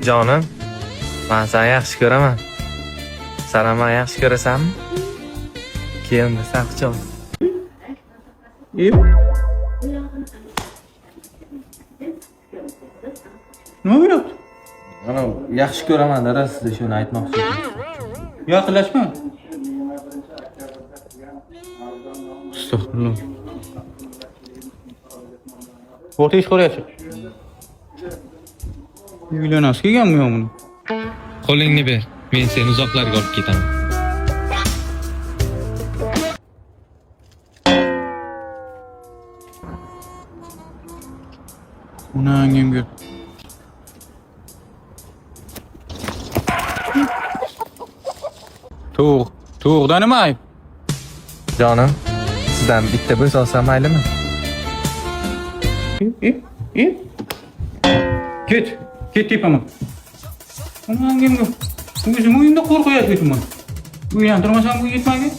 Jonim, men seni yaxshi ko'raman. Sen ham meni yaxshi ko'rasanmi? Keyin desam quchog'. Nima bo'lyapti? Mana yaxshi ko'raman dada, sizga shuni aytmoqchi edim. Yaqinlashma. Astagfirullah. O'rta ish ko'ryapti. Uylanasiz kelganmi yo buni? Qo'lingni ber, men seni uzoqlarga olib ketaman. Onangim gör. To'g'ridan nima ayb? Jonim, sizdan bitta bo'z olsam maylimi? Ket tepaman. Onangim gör. O'zim uyimda qo'rqyapman. Uylantirmasam bu yetmagan.